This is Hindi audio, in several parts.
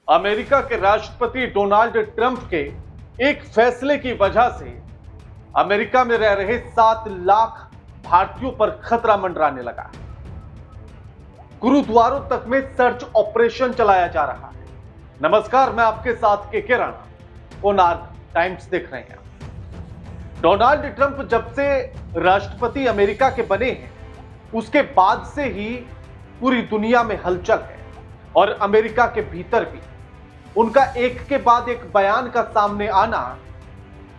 अमेरिका के राष्ट्रपति डोनाल्ड ट्रंप के एक फैसले की वजह से अमेरिका में रह रहे 7 लाख भारतीयों पर खतरा मंडराने लगा है। गुरुद्वारों तक में सर्च ऑपरेशन चलाया जा रहा है। नमस्कार, मैं आपके साथ के राणा, कोणार्क टाइम्स देख रहे हैं। डोनाल्ड ट्रंप जब से राष्ट्रपति अमेरिका के बने हैं, उसके बाद से ही पूरी दुनिया में हलचल है और अमेरिका के भीतर भी उनका एक के बाद एक बयान का सामने आना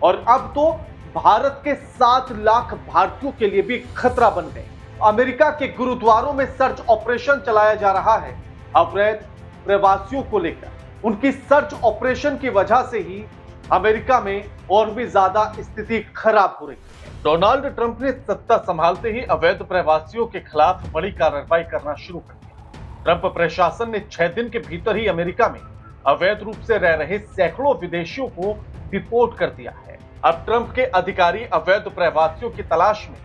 और अब तो भारत के 7 लाख भारतीयों के लिए भी खतरा बन गए। अमेरिका के गुरुद्वारों में सर्च ऑपरेशन चलाया जा रहा है अवैध प्रवासियों को लेकर। उनकी सर्च ऑपरेशन की वजह से ही अमेरिका में और भी ज्यादा स्थिति खराब हो रही है। डोनाल्ड ट्रंप ने सत्ता संभालते ही अवैध प्रवासियों के खिलाफ बड़ी कार्रवाई करना शुरू कर दिया। ट्रंप प्रशासन ने 6 दिन के भीतर ही अमेरिका में अवैध रूप से रह रहे सैकड़ों विदेशियों को डिपोर्ट कर दिया है। अब ट्रंप के अधिकारी अवैध प्रवासियों की तलाश में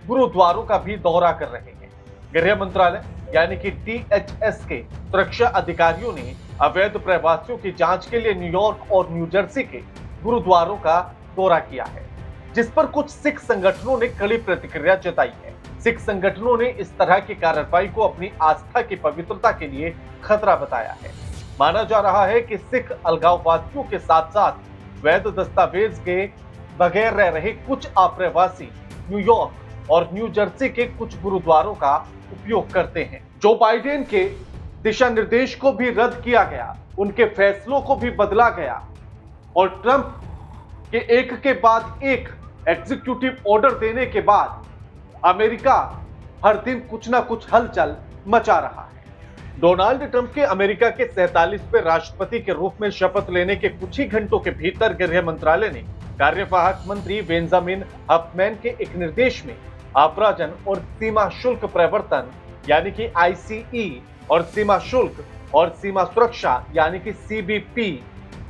गुरुद्वारों का भी दौरा कर रहे हैं। गृह मंत्रालय यानी कि DHS के सुरक्षा अधिकारियों ने अवैध प्रवासियों की जांच के लिए न्यूयॉर्क और न्यू जर्सी के गुरुद्वारों का दौरा किया है, जिस पर कुछ सिख संगठनों ने कड़ी प्रतिक्रिया जताई है। सिख संगठनों ने इस तरह की कार्रवाई को अपनी आस्था की पवित्रता के लिए खतरा बताया है। माना जा रहा है कि सिख अलगाववादियों के साथ साथ वैध दस्तावेज के बगैर रह रहे कुछ अप्रवासी न्यूयॉर्क और न्यू जर्सी के कुछ गुरुद्वारों का उपयोग करते हैं। जो बाइडेन के दिशा निर्देश को भी रद्द किया गया, उनके फैसलों को भी बदला गया और ट्रंप के एक के बाद एक एग्जीक्यूटिव ऑर्डर देने के बाद अमेरिका हर दिन कुछ ना कुछ हलचल मचा रहा है। डोनाल्ड ट्रंप के अमेरिका के 47वें राष्ट्रपति के रूप में शपथ लेने के कुछ ही घंटों के भीतर गृह मंत्रालय ने कार्यवाहक मंत्री बेंजामिन हफमैन के एक निर्देश में आव्राजन और सीमा शुल्क प्रवर्तन यानी कि ICE और सीमा शुल्क और सीमा सुरक्षा यानी कि CBP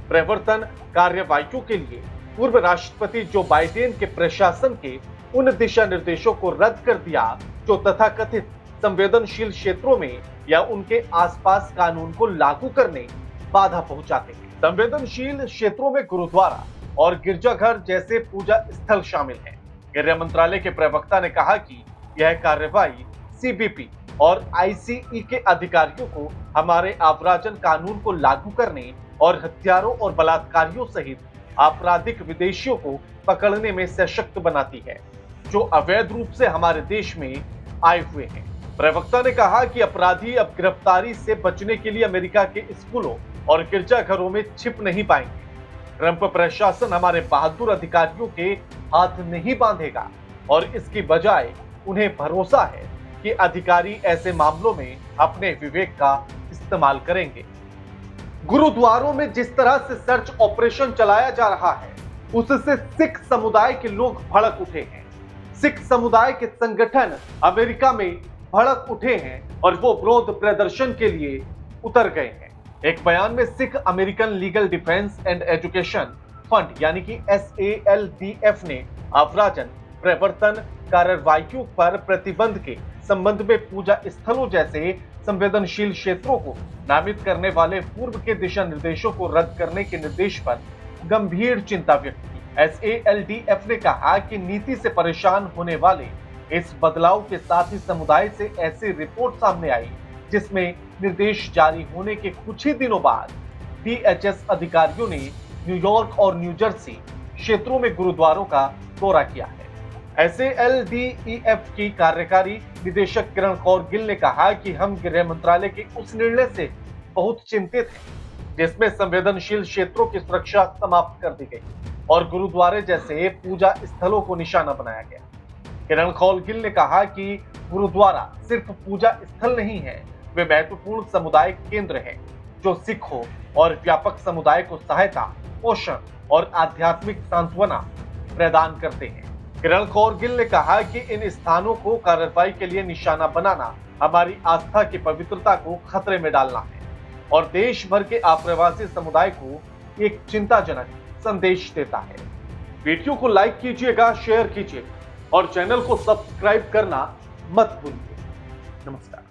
प्रवर्तन कार्यवाहियों के लिए पूर्व राष्ट्रपति जो बाइडेन के प्रशासन के उन दिशा निर्देशों को रद्द कर दिया जो तथाकथित संवेदनशील क्षेत्रों में या उनके आसपास कानून को लागू करने बाधा पहुंचाते हैं। संवेदनशील क्षेत्रों में गुरुद्वारा और गिरजाघर जैसे पूजा स्थल शामिल हैं। गृह मंत्रालय के प्रवक्ता ने कहा कि यह कार्रवाई CBP और ICE के अधिकारियों को हमारे आव्राजन कानून को लागू करने और हत्यारों और बलात्कारियों सहित आपराधिक विदेशियों को पकड़ने में सशक्त बनाती है, जो अवैध रूप से हमारे देश में आए हुए हैं। प्रवक्ता ने कहा कि अपराधी अब गिरफ्तारी से बचने के लिए अमेरिका के स्कूलों और गिरजाघरों में छिप नहीं पाएंगे। ट्रंप प्रशासन हमारे बहादुर अधिकारियों के हाथ नहीं बांधेगा और इसकी बजाय उन्हें भरोसा है कि अधिकारी ऐसे मामलों में अपने विवेक का इस्तेमाल करेंगे। गुरुद्वारों में जिस तरह से सर्च ऑपरेशन चलाया जा रहा है, उससे सिख समुदाय के लोग भड़क उठे हैं। सिख समुदाय के संगठन अमेरिका में भड़क उठे हैं और वो विरोध प्रदर्शन के लिए उतर गए हैं। एक बयान में Sikh American legal defence and education fund यानी कि SALDF ने आव्राजन प्रवर्तन कार्रवाइयों पर प्रतिबंध के संबंध में पूजा स्थलों जैसे संवेदनशील क्षेत्रों को नामित करने वाले पूर्व के दिशा निर्देशों को रद्द करने के निर्देश पर गंभीर चिंता व्यक्त की। SALDF ने कहा कि नीति से परेशान होने वाले इस बदलाव के साथ ही समुदाय से ऐसी रिपोर्ट सामने आई जिसमें निर्देश जारी होने के कुछ ही दिनों बाद DHS अधिकारियों ने न्यूयॉर्क और न्यू जर्सी क्षेत्रों में गुरुद्वारों का दौरा किया है। SALDEF की कार्यकारी निदेशक किरण कौर गिल ने कहा कि हम गृह मंत्रालय के उस निर्णय से बहुत चिंतित हैं जिसमें संवेदनशील क्षेत्रों की सुरक्षा समाप्त कर दी गई और गुरुद्वारे जैसे पूजा स्थलों को निशाना बनाया गया। किरण कौर गिल ने कहा कि गुरुद्वारा सिर्फ पूजा स्थल नहीं है, वे महत्वपूर्ण समुदाय केंद्र हैं जो सिखों और व्यापक समुदाय को सहायता, पोषण और आध्यात्मिक सांत्वना प्रदान करते हैं। किरण कौर गिल ने कहा कि इन स्थानों को कार्रवाई के लिए निशाना बनाना हमारी आस्था की पवित्रता को खतरे में डालना है और देश भर के आप्रवासी समुदाय को एक चिंताजनक संदेश देता है। वीडियो को लाइक कीजिएगा, शेयर कीजिए और चैनल को सब्सक्राइब करना मत भूलिए। नमस्कार।